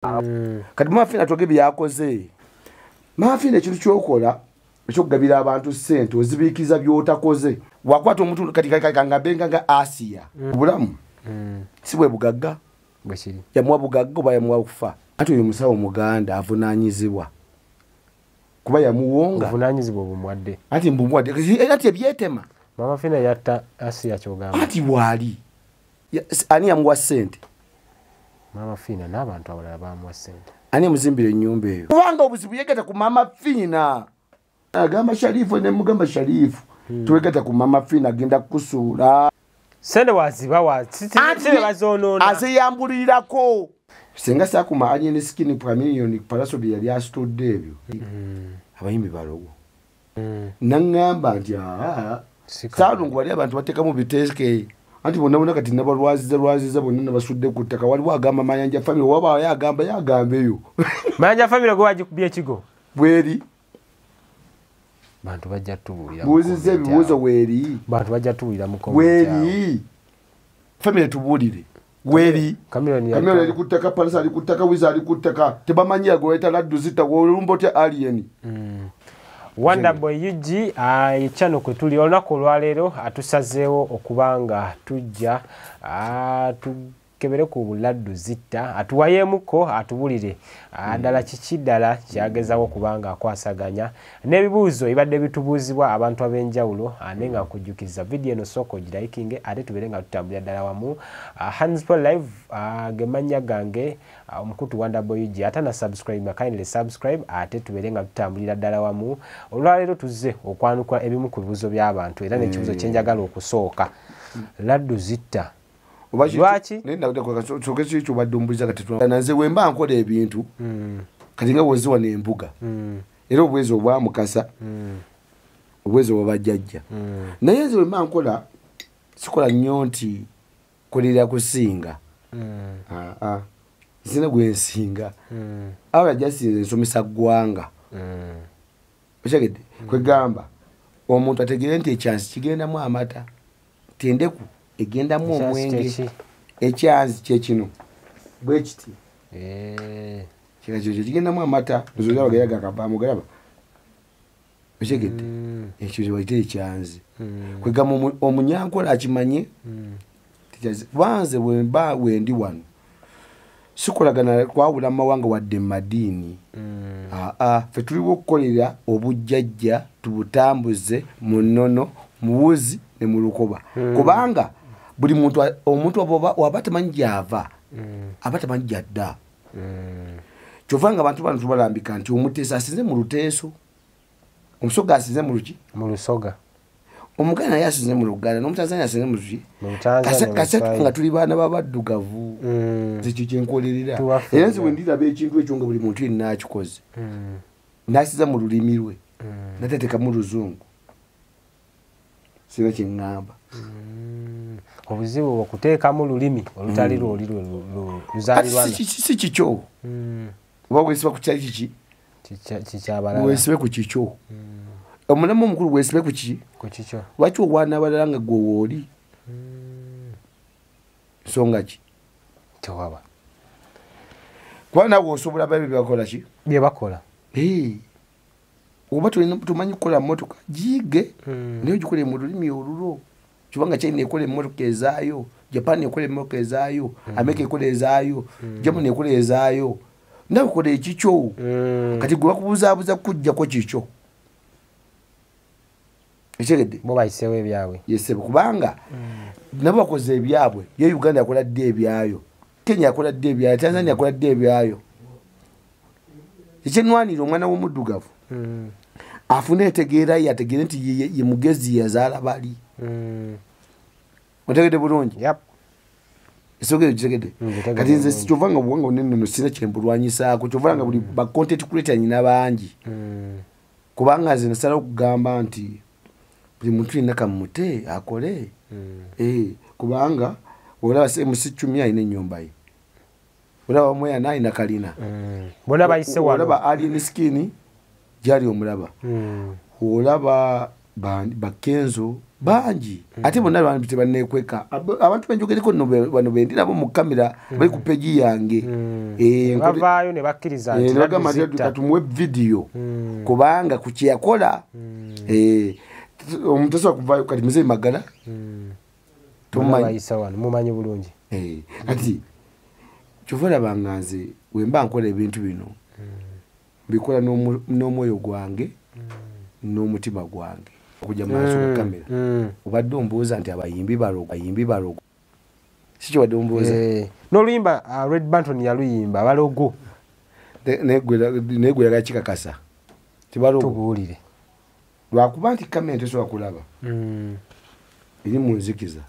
kati Maama Fiina twoge byakoze. Maama Fiina ekintu kyokola ekyokugabira abantu ssente ozibiikiza by'otakoze. Wakwata omuntu kati kangabenga nga Asia. Obulamu si bwe bugagga. Bwekiri. Yamuwa bugagga oba yamuwa okufa. Ati oyo musawo Muganda avunaanyizibwa. Kuba yamuwonga. Avunaanyizibwa obumwadde. Ati mbumwadde. Ati ebyetema. Maama Fiina yatta Asia kyogamba. Ati bwali. Ani yamuwa ssente? Maama Fiina n'abantu abalala bamuwa ssente. Ani muzimbira ennyumba eyo? Kubanga obuzibu yeegata ku Maama Fiina. Agamba Sharifu ne mugamba Sharifu. Tuweegata ku Maama Fiina agenda kukusuula. Sende waziba waziba bazonoona. Azeyambulirako. Senga sakuma anye ne skin pamilion palaso bya yali asitudde ebyo. Abayimbi balogo. Nangamba nti saalungu bali abantu bateka mu biteeke. Anti bonna kati nabalwaziza bonna basudde ku ttaka waliwo agamba Mayanja family waba yagamba eyo. Mayanja family go wagikubye ekigo. Bweri. Bantu bajja tubuulira. Buuzize ebibuuzo weeri. Bantu bajja tubuulira mu comment. Weeri. Family tubuulire. Weeri. Kamiloni ali ku ttaka, Palisa ali ku ttaka, Wiza ali ku ttaka. Tebamanyi agweta laddu zita olumbo te alien. Wonder Boy Yuji chano kwe tuli olunaku olwaleero atusazeewo okubanga tujja tukebere ku buladdu zitta atuwayeemuko atubulire ddala kiki ddala kyagezawo okubanga akwasaganya n'ebibuuzo ebibadde bitubuuzibwa abantu ab'enjawulo ane nga nkujjukiza vidiyo eno sooka ogirayikinge ate tubere nga tutambulira ddala wamu Handspo Live gemanya gange omukutu Wonder Boy Yuji ate na subscribe kindly subscribe ate tubere nga tutambulira ddala wamu olwaleero tuzze okwanukula ebimu ku bibuuzo by'abantu era n'ekibuuzo kyenjagala okusooka laddu zitta lwaki nenda kwa chokesi cyo badumbuza kati nanze wemba nkola ebintu kati nga woziwa n'embuga era obwezo obwa mukasa obwezo obajjajja naye nze wemba nkola sikola nnyo nti kolera kusinga zina gwensinga aba jasize nsomesa gwanga oshagede kwegamba omuntu ategere nti chance kigenda mu amata tendeku egenda mu omwenge ekyanzi kyekino bwe kiti kino kigenda mu amata nzoza bageraga akabamu garaba oshegede ekyo bayite ekyanzi kwegamba omunyankola akimanye banze bwemba wendi wano sikolagana kwawula mawanga wadde madiini fe tuliwo okukolera obujjajja tubutambuze mu nnono muwuzi ne mu lukoba kubanga buli omuntu waba tamanyi gyava aba tamanyi gyadda kyovanga abantu bano tubalambika nti omuteesa asinze mu luteeso omusoga asinze mu luki mu lusoga omuganda naye asinze mu luganda n'omutanzania asinze mu luki kaseka nga tuli baana babaddugavu zekyo kyenkolerera era nze bwe ndiraba ekintu ekyo nga buli muntu yenna akikoze n'asiza mu lulimi lwe nateteeka mu luzungu sina kyeŋŋamba obuzibu okuteekamu lulimi olutali lwoli luzaalirwana si kikyo oba weesiba ku kyali kiki kikyabalala weesibe ku kikyo omulamu omukulu weesibe ku kiki ku kikyo lwaki owaana abalala nga gwe wooli nsonga ki tewaba kuba naawe osobola babe byebakola ki bye bakola oba tumanyi kukola mmotoka giige naye ogikole mu lulimi olulo kubanga China ekola emmotoka ezaayo, Japan ekola emmotoka ezaayo, America ekola ezaayo, Germany ekola ezaayo. Nawe kola ekikyo kati gwe bakubuzaabuza kujjako kikyo ekigede bo bayiseewo ebyabwe yesebe kubanga nabo bakoze ebyabwe ye Uganda yakola dde ebyayo, Kenya yakola dde ebyayo, Tanzania yakola dde ebyayo. Ekyenwanira omwana w'omuddugavu afune etegeera yategeera nti ye mugezi yazaala bali otegede bulungi esogere kitegede kati nze sikyovanga obuwanga bunene sina kyembulwanyisaako kyovanga buli ba content creator nyina bangi kubanga nze nasala okugamba nti buli muntu yenna kamute akole kubanga olaba MC Chumi alina ennyumba ye, olaba Moya alina kalina, bona bayise wano, olaba Ali Skin gyali omulaba, olaba Bakenzo banji ate bonna abantu tebannekweka abantu benjogereko bano bendira bo mu kamera bali ku page yange bavaayo ne bakkiriza nti tumuwe video kubanga ku kye yakola omuntu asobola kuvaayo kati Mzee Magala tumayisa wano mumanyi bulungi ati kyova banganze wemba nkola ebintu bino bikola n'omwoyo gwange n'omutima gwange okujja maaso ku kamera obadde ombuuza nti abayimbi balogo si kyo wadde ombuuza n'oluyimba Red Banton yaluyimba balogo negweraga kikakasa tibalogo tubuulire lwakuba nti kamera tesobola kulaba eri mu nzikiza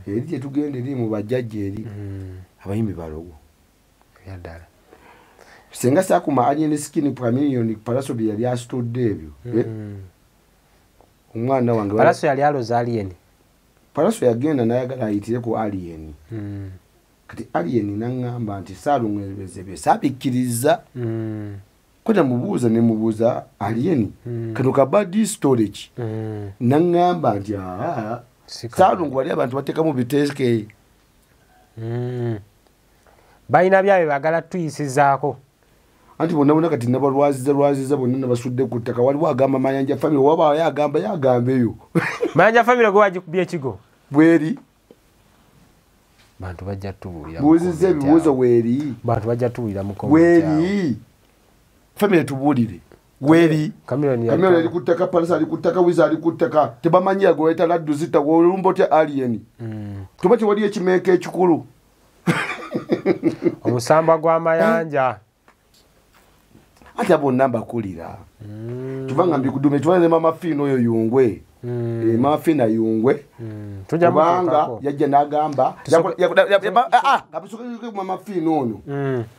eri gye tugenda eri mu bajjajja eri abayimbi balogo yaddala senga sakuma alien skin premium palaso bya yali asitudde ebyo omwana wange palaso yali aloza alien palaso yagenda nayagala ayitire ku alien kati alien nangamba nti salumweleze bye sabikkiriza kota mubuuza ne mubuuza alien kano ka bad storage nangamba nti salungu wali abantu batekamu biteske bayina byabe bagala tuyisizaako anti bonna kati nabalwaziza bonna nabasudde ku ttaka waliwo agamba Mayanja family waba yagambeyo Mayanja family gwe wagikubye ekigo bweri bantu bajja tubuulira buuziza ebibuuzo weeri bantu bajja tubuulira mu weeri family tubuulire weeri kamera ali ku ttaka palasa ali ku ttaka wiza ali ku ttaka tebamanyira gwe wayita laddu zita olumba otya alien tuba kiwali ekimeeka ekikulu omusamba gwa Mayanja ate bonna mbakulira tubanga mbikudume tubane Maama Fiina oyo Yungwe Maama Fiina Yungwe tubanga yajja nagamba abisuke Maama Fiina ono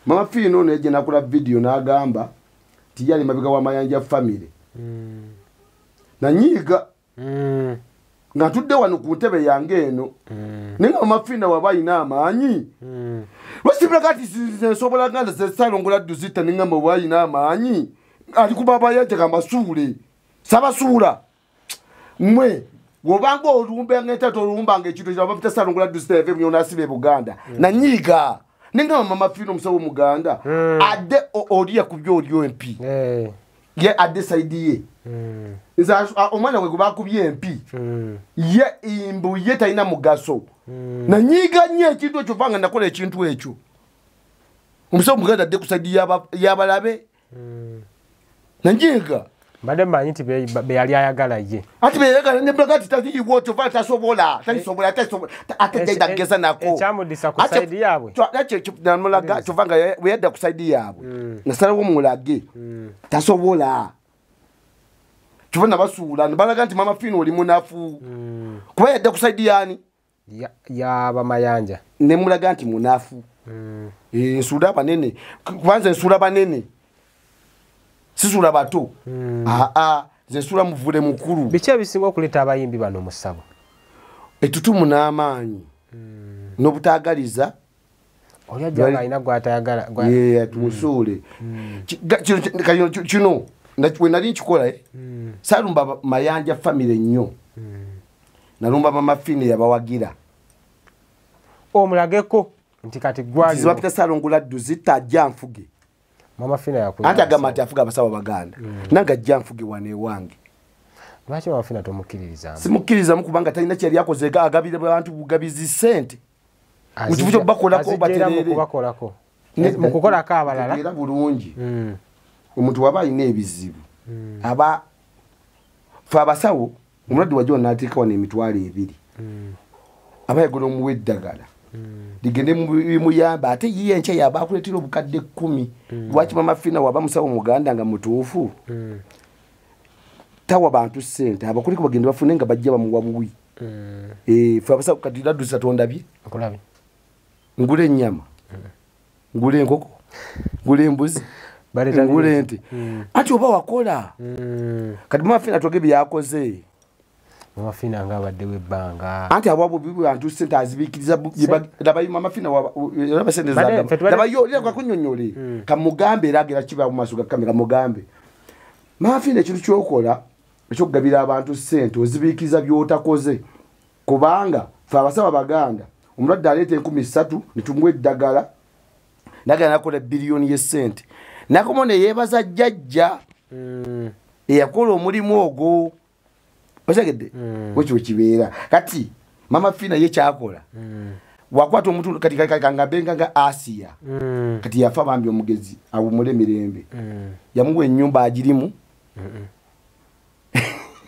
Maama Fiina ono yajja nakula video nagamba tiyali mabiga wa Mayanja family nanyiga natudde wano ku ntebe yange eno ninga Maama Fiina wabayina amaanyi lwasibira kati nsobola ganda zesalongola duzita ninga wabayina amaanyi ali kubaba yaje kamasuule sabasuula mwe wobanga olumbe ngeta olumba ngekintu kya bafita salongola duzita FM yona sibe Buganda nanyiga ninga Maama Fiina omusawo Muganda adde oliya kubyo olyo MP ye adde side ye nza omwana we kubakubye MP ye imbu ye taina mugaso nanyiga nnyo ekintu ekyo vanga nakola ekintu ekyo omusawo Muganda adde kusadi yabalabe nanyiga mbadde mmanyi nti be yali ayagala ye ati beyagala ne bagati taziyiwo tova tasobola ate jageza nako ekyamudisa ku side yaabwe namulaga tovanga weyadda ku side yaabwe nasalawo mulage tasobola tuvana basuula nbalaga nti Maama Fiina oli munafu kuba yadda ku side yani yaba Mayanja ne mulaga nti munafu nsuula banene kubanza nsuula banene sisula bato zensula muvule mukuru biche bisinga okuleta abayimbi bano musabo etutumu n'amaanyi n'obutagaliza olyajja alina gwatayagala tumusuule kino we nali nkikola salumba Mayanja family nnyo nalumba Maama Fiina yabawagira omulageko nti kati gwali zibapita salongola duzita ajja nfuge Maama Fiina yakuja anta agamba afuga abasawo Baganda nanga ajja nfuge wane wange lwaki Maama Fiina tomukiririza simukiriza mukubanga talina kyali yakozega agabire abantu bugabizi sente mukivujo bakolako baterere mukukola ka abalala era bulungi omuntu waba ayina ebizibu aba fa abasawo omulwadde wajja n'ateeka wano emitwalo 2 abayagala omuwa eddagala ligende muyamba ate yiye enkya yaba akuleetera obukadde 10 lwaki Maama Fiina waba musawo Muganda nga mutuufu tawa bantu sente abakuliko bagende bafune nga bajja bamuwa buwi fe abasawo kati laddusa tondabye ngule ennyama ngule enkoko ngule embuzi ngule ente ati oba wakola kati Maama Fiina twage byakoze Maama Fiina nga abaddewo ebbanga anti abwabo bantu sente azibikiriza labayi Maama Fiina laba sente zagamba labayo leka kunyonyole kamugambe eragera kiba mu maaso ga kamera mugambe Maama Fiina ekintu kyokola ekyokugabira abantu ssente ozibiikiza by'otakoze kubanga fe abasaba baganda omulwadde aleeta 3,000 ne tumuwa eddagala nagala nakola biliyoni y'essente nakomo ne yeebaza jjajja eyakola omulimu ogwo otegedde bwekyo kibeera kati Maama Fiina ye kyakola wakwata omuntu kati kangabenga nga Asia kati yafa bambi omugezi awumule mirembe yamuwa ennyumba agirimu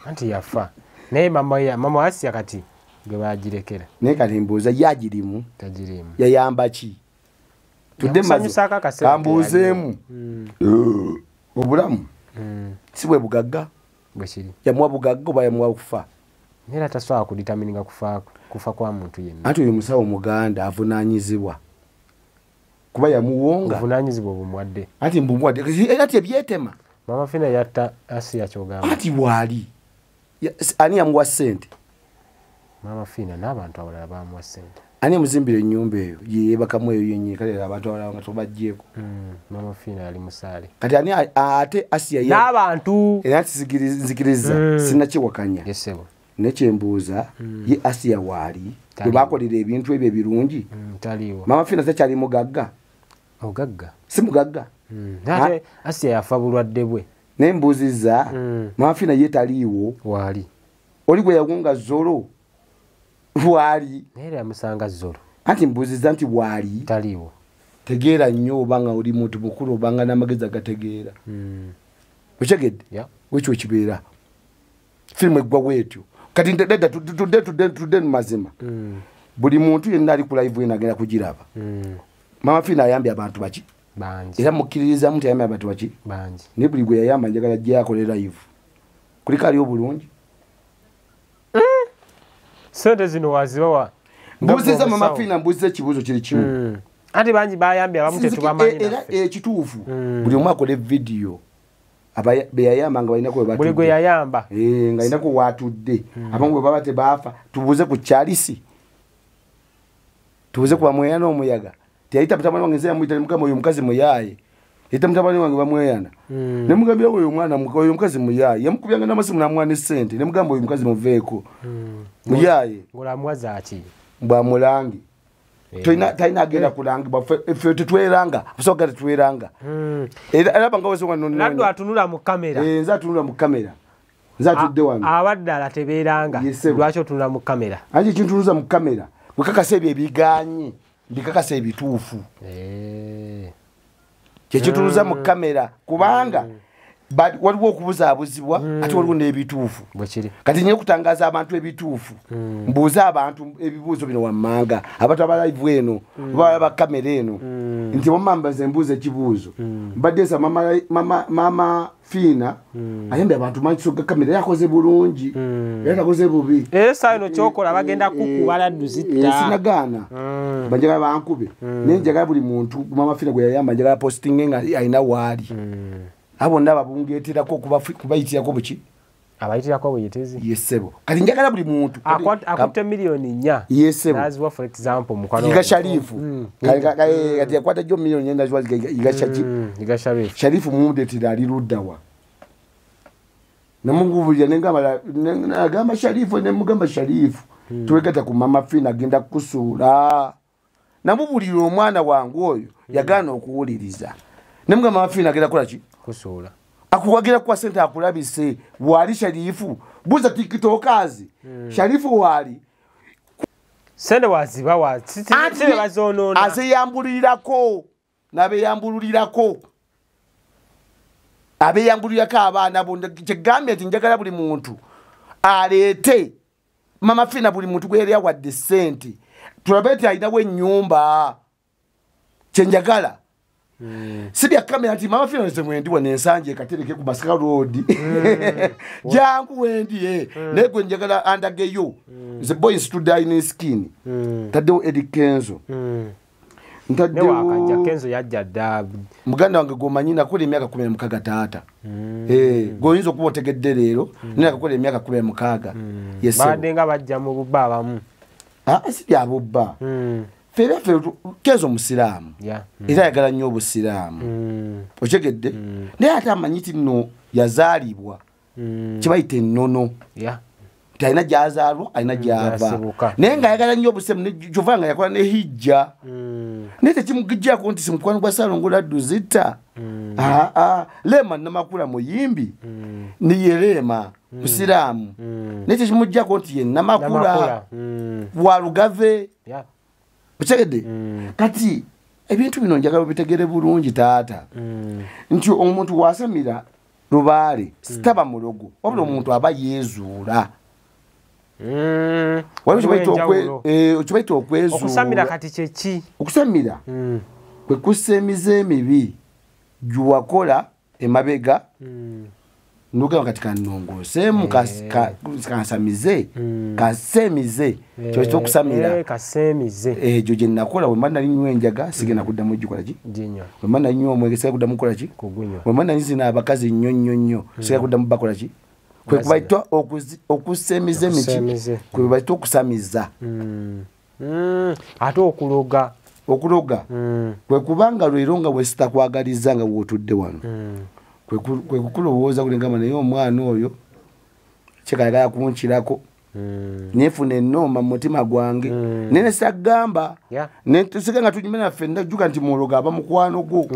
anti yafa naye mama Asia kati gwe bagirekera naye kati mbuuza yagirimu tagirimu yayamba ki tudde kambuuzeemu obulamu si bwe bugagga bwekiri yamuwa bugagga oba yamuwa kufa nera tasobola kuditamininga kufa kwa muntu yenna anti oyo musawo muganda avunaanyizibwa kuba yamuwonga ovunaanyizibwa obumuwadde anti mbumuwadde era tebyetema Maama Fiina yatta Asia kyogamba anti waali ani yamuwa ssente Maama Fiina n'abantu abalala bamuwa ssente ani muzimbira ennyumba eyo yeebakamu eyo yennyini kale abantu abalala nga tobaggyeko Maama Fiina yali musaale kati ani ate Asia n'abantu era nzikiriza sinnakiwakanya yesebo nekyembuuza ye Asia waali bwe bakolera ebintu ebyo ebirungi taliiwo Maama Fiina tekyali mugagga si mugagga ate Asia yafa bulwadde bwe naye mbuuzizza Maama Fiina ye taliiwo waali oli gwe yawunga zolo waali naye yamusanga zolo anti mbuuzizza nti waali taliiwo tegeera nnyo obanga oli muntu mukulu obanga n'amagezi agategeera okyegedde wekyo kibeera firimu eggwa bwetyo kati ntedda tudde mu mazima buli muntu yenna ali ku live eno agenda kugiraba Maama Fiina ayambye abantu baki bangi era mukkiririzamu nti ayambye abantu baki bangi naye buli gwe yayamba njagala ajje akole live kuliko aliwo bulungi sente zino wazibawa mbuuziza Maama Fiina mbuuziza ekibuuzo kiri kimu ati bangi bayambye abamu tetubamanyi era ekituufu buli omu akola vidiyo beyayamba nga balinako buli gwe yayamba nga alinako watudde abamu bwe baba tebaafa tubuuze ku kyalisi tubuuze ku bamweyana omuyaga teyayita mutabani wange nze yamuyita nemugamba oyo omukazi muyaaye yayita mutabani wange bamweyana nemugambira oyo omwana oyo omukazi muyaaye yamukubyanga n'amasimu namwana essente nemugamba oyo omukazi muveeko muyaaye ng'olamwazaaki bwamulangi talina agenda kulangibwa ffe tetweranga osobola tetweranga era banga laddu atunula mu kamera nze atunula mu kamera nze atudde wano abaddala tebeeranga lwaki otunula mu kamera anti ekintunuza mu kamera wekakasa ebyo ebiganye mbikakasa ebituufu kyekitunuza mu kamera kubanga waliwo okubuzaabuzibwa ate waliwo n'ebituufu kati nye okutangaza abantu ebituufu mbuuze abantu ebibuuzo bino wammanga abantu abalive eno baba bakamera eno nti wamambaze embuuzo ekibuuzo mbadde nsa Maama Fiina ayambye abantu mankisoga kamera yakoze bulungi era takoze bubi era saa ino kyokola bagenda kukuba laddu zitta sinagaana banjagala bankube naye njagala buli muntu Maama Fiina gwe yayamba njagala postinge nga alina waali abo ndaba bungeeterako kubayitirako buki abayitirako buyitezi yesebo kati njagala buli muntu akutte miliyoni 4 yesebo naziwa for example mukwano Yiga Sharifu kati yakwata jo miliyoni 4 naziwa Yiga Sharifu Sharifu mumudetira ali luddawa namungubulira nengamba Sharifu nemugamba Sharifu tuwegata ku Maama Fiina agenda kusuula namubulira omwana wangu oyo yagaana okuwuliriza nemugamba Maama Fiina agenda kukola ki kusuula akuwagira kwa sente akulabise wali Sharifu buza tikitokazi Sharifu wali sente waziba wa sente bazonona azeyambulirako nabeyambulirako abeyambulirako abaana bonde kigambye ati njagala buli muntu aleete Maama Fiina buli muntu gweri awadde sente tulabete ayinawo ennyumba kyenjagala sibya kamera ati Maama Fiina nze mwendi wane ensanje katereke ku Masaka Road jangu wendi negwe njagala andageyo nze boys to die in skin taddewo Eddie Kenzo ntaddewo akanja Kenzo yajja dda muganda wange gomanyi nakola emyaka 16 taata goyinza okuba otegedde leero naye nakola emyaka 16 yesebo badde nga bajja mu bubba abamu sibya bubba fere Kenzo musiraamu era ayagala nnyo obusiraamu okyegedde naye ate amanyi ti nno yazaalibwa kibayita ennono talina gyazaalwa alina gyava naye ng'ayagala nnyo obusemu kyova nga yakola ne hijja naye tekimugijjako nti simukwano gwa Ssaalongo Laddu Zita Leema Namakula muyimbi niye Leema musiraamu naye tekimugijjako nti ye Namakula wa Lugave okitegedde kati ebintu bino njagala bitegere bulungi taata nti omuntu wasamira lubaale sitaba mulogo wabula omuntu aba yeezuula okibaita okwezuula okusamira kati kyeki okusamira kwe kussa emize emibi gyuwakola emabega nugamba kati kanongoseemu kansamize kasemize kyoita okusamira egyo gye nakola bwe mba nali nywa enjaga sigenda kuddamu gikola ki bwe mba nali nywa omwenge sigenda kuddamu kukola ki bwe mba nali zina abakazi nnyo sigenda kuddamu bakola ki kwe kubaita okussa emize miki kwe baita okusamiza ate okuloga kwe kubanga lwero nga bwe sitakwagaliza nga bw'otudde wano kwe kukulowooza kulingama naye omwana oyo kyekayagala kunkirako nefuna ennooma mu mutima gwange naye nesagamba netusige nga tunyume naffe najjuka nti muloga aba mukwano gwo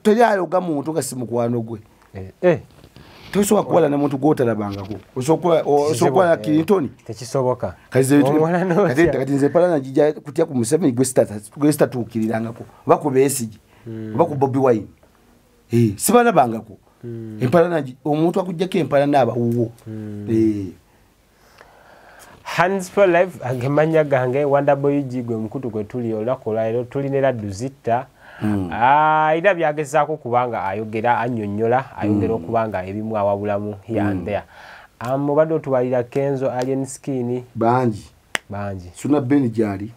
teri aloga muntu nga si mukwano gwe tosobola kuwala na muntu gwotalabangako osobola na Clinton tekisoboka kati nze palana jija kutya ku Museveni gwe sitatuukirirangako oba ku Besigye oba ku Bobi Wine sibalabangako empalana omuntu akujjako empalana aba wuwo Hands for life agemanya gange Wonderboy gwe mukutu gwe tuli olunaku olwaleero tulina Laddu Zita ira byagezaako kubanga ayogera annyonnyola ayongera okubanga ebimu awabulamu here and there mubadde otubalira Kenzo Alien Skin bangi Suna Ben gyali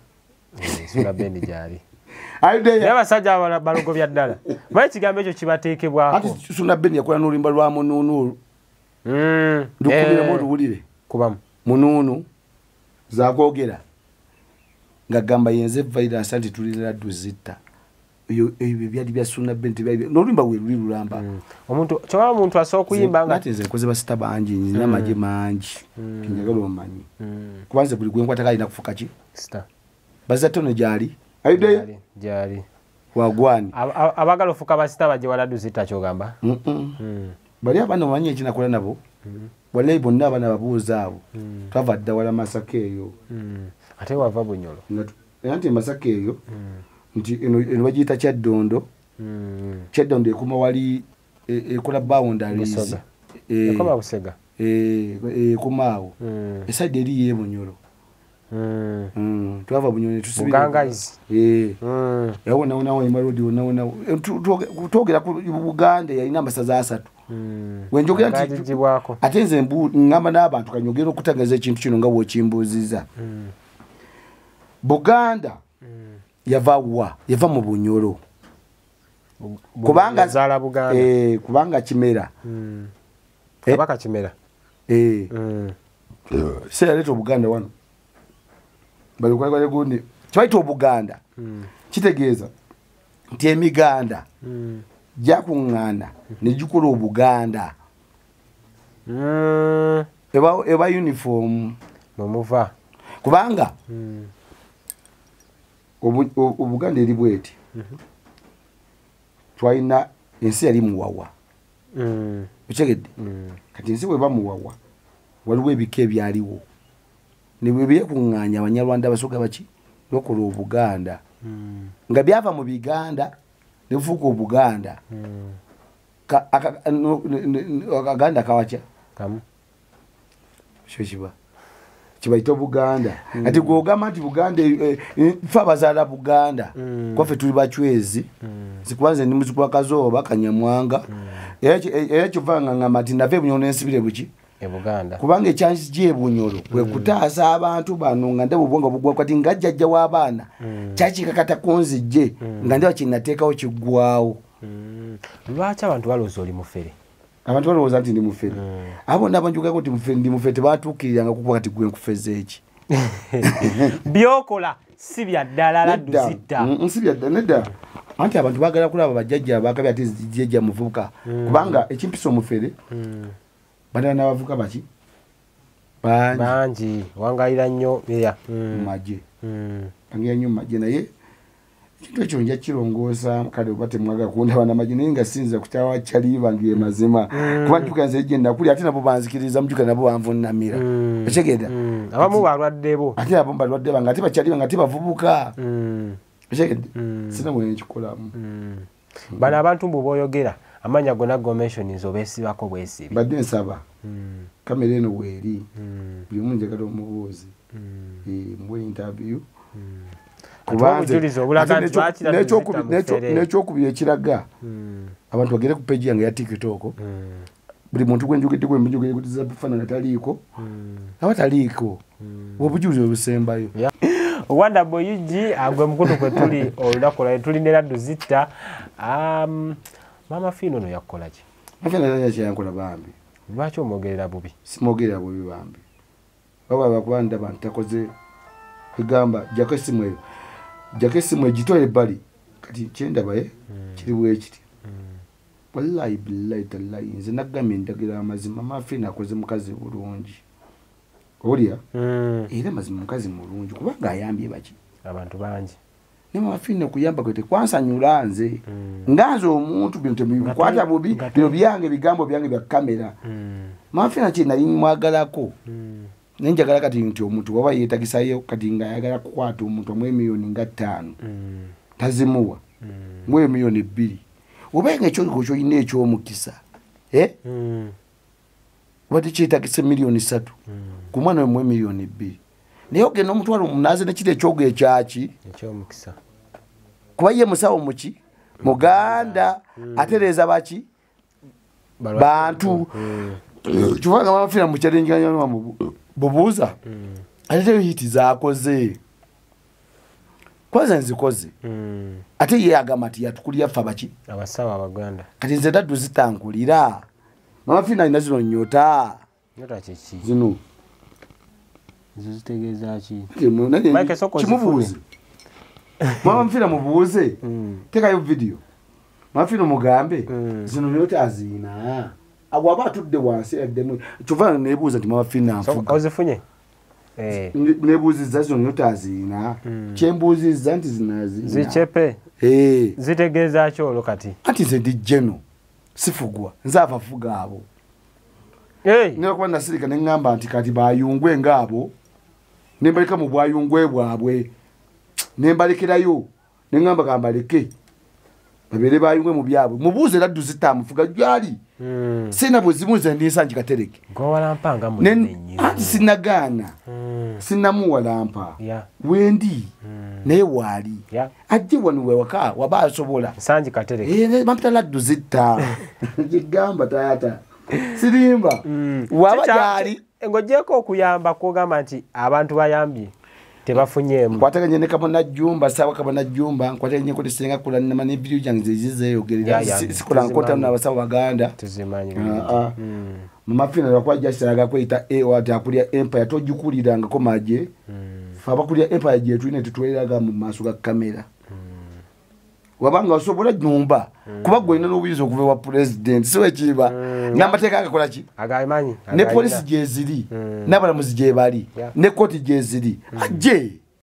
n'abasajja balogo bya ddala baye ekigambo ekyo kibateekebwako ati Suna Ben yakola n'oluyimba lwa Munuunu lukubiramu oluwulire kubamu Munuunu zakwogera ng'agamba yenze virus anti tulina Laddu Zita ebyo byali bya Suna Ben n'oluyimba we luli lulamba omuntu kyokka omuntu asobola okuyimba nga ate nze nkoze basita bangi nina amagye mangi njagala omanyi kubanze buli gwenkwata kalina kufuka ki bazza tono gyali gyali wagwani abagala ofuka basita bajje wa Laddu Zita kyogamba bali abaana omanyi ekinakola nabo walayi bonna abaana babuuza abo twava dda wala Masaka eyo ate wava Bunyolo nti Masaka eyo nti eno bagiyita Kyaddondo Kyaddondo ekuma wali ekola boundaries ekoma Busega ekomaawo esaidi eri ye Bunyolo twava Bunyolo Bugangazi yawona imarodi wona tutogera ku Buganda yalina amasaza 3 wenjogera nti ate nze ngamba n'abantu kanyogera okutangaza ekintu kino nga bw'okimbuuziza Buganda yava mu Bunyolo kubanga zala Buganda kubanga Kimera kabaka Kimera sera leto Buganda wano bali kwa gundi kibaita Obuganda kitegeeza nti emiganda jakuŋŋaana ne gikola Obuganda eba uniform nomuva kubanga Obuganda eri bweti twalina ensi yali muwawa okitegedde kati ensi bweba muwawa waliwo ebika ebyaliwo ne bwe byekuŋŋaanya Abanyarwanda basoga baki lokola Obuganda nga byava mu Biganda ne bufuuka Obuganda akaganda kawakya kyo kibaita Buganda ati gwogamba nti Buganda fe abazaala Buganda kwaffe tuli bacwezi zikubanze ndi muzukulu Kazooba Kanyamwanga era kyova nga ngamba nti nave Bunyolo n'ensibire buki Buganda kubanga ekyansi gye Bunyolo kwe kutaasa abantu bano nga ndabo bwonga bugwa kati nga jjajja w'abaana kyakikakata kunzijje nga ndaba kinnateekawo kiggwawo lwaki abantu balowooza oli mufere abantu balowooza nti ndi mufere abo ndabanjugako nti mufere ndi mufere tebatuukiriranga kukuba kati gwe nkufeza eki byokola si bya ddala Laddu Zita si bya ddala nedda anti abantu baagala kulaba bajjajja abakabi ate jjajja muvubuka kubanga ekimpisa omufere bana n'abavuka baki bangi wangayira nnyo ya maje bangira nnyo maje naye ekintu ekyo nja kirongoosa kale oba temwaga kundaba n'amaje naye nga sinza kutawa kyaliba ngiye mazima kuba njukanze genda kuli ate nabo banzikiriza mjuka nabo banvunnamira ekigenda abamu balwaddebo ate abo balwadde banga ate bakyaliba nga tebavubuka ekigenda sina mwe nkikolamu bano abantu mbu boyogera amanya gonna gomentioniza obeesibako bwesibi badde nsaba kamera eno weeri buli omu njagala omubuuzi muwe interview n'ekyokubiri ekiraga abantu bagere ku peji yange ya tiktok buli muntu gwenjogedde gwenjogedde bifaanana taliiko aba taliiko obujulizi obusembayo Wonderboy Yuji agwe mukono kwe tuli olunaku lwa tuli ne laddu zitta Maama Fiina ono yakola ki Fiina yakyankola bambi lwaki omwogerera bubi simwogerera bubi bambi baba bakuba ndaba ntakoze egamba jakesimu egitoye ebbali kati kyendabaye kiri bwekiti wallahi billahi tallahi nze nagambye ndagira amazima Maama Fiina akoze mukazi bulungi olya era mazima mukazi mulungi kubanga ayambye baki abantu bangi ne Maama Fiina kuyamba kwete kwansanyula nze nganze omuntu bintu bikwata bubi bino byange bigambo byange bya kamera Maama Fiina kye nali mwagalako nenjagala kati nti omuntu waba yeetagisayo kati nga ayagala kukwata omuntu omwe miliyoni nga 5 tazimuwa mwe miliyoni 2 obenga ekyo kyoyina ekyomukisa wati kyetagise miliyoni 3 ku mwana omwe miliyoni 2 naye ogenda omutwalo munaze nekiri ekyogo ekyaki ekyomukisa kuba ye musawo muki muganda atereza baki bantu kivanga Maama Fiina mukyalenjiganya bubuuza ate hiti zaakoze kwanza nzikoze ate ye agamba ati yatukulya ffe baki abasawo abaganda kati nze daddu zitankulira Maama Fiina alina zino nyota kiki zino zitegeeza ki kimubuuze Maama Fiina mubuuze tekayo video Maama Fiina mugambe zino nyota azina agwa batudde wansi eddemu kyova nebuuza nti Maama Fiina nfuga ozifunye nebuuzizza zino nyota azina kyembuuzizza nti zinazina zicepe zitegeeza ki olwo kati anti nze ndi jeno sifugwa nze abafuga abo nekuba nasirika neŋŋamba nti kati bayungwe ngaabo nembaleka mu bwayungwe bwabwe nembalekerayo neŋŋamba kambaleke babeere bayungwe mu byabwe mubuuze laddu zitamufuga gyali sina bwezimuuze ndinsangi katereke anti sinagaana sinamuwalampa wendi naye waali ajje wano wewaka waba asobola mampita laddu zitta gigamba taata sirimba waba gyali ng'ogyeko okuyamba kwogamba nti abantu bayambye tebafunyeemu nkwataganye ne Kabonajjumba sawa Kabonajjumba nkwataganye ko tesenga kula nama ne video jange zizeyogerera sikola nkota n'abasawo baganda tuzimanyi Maama Fiina lwakwaja siraga kwita wati akulya empire tojukuliranga ko maje faba kulya empire je tulina tutweraga mu maaso ga kamera wabanga osobola nyumba kuba gwena n'obuyizo okuva wa president siwe kiba n'amateeka agakola ki agamanyi ne police je ziri n'abalamuzi je bali ne koti je ziri ajje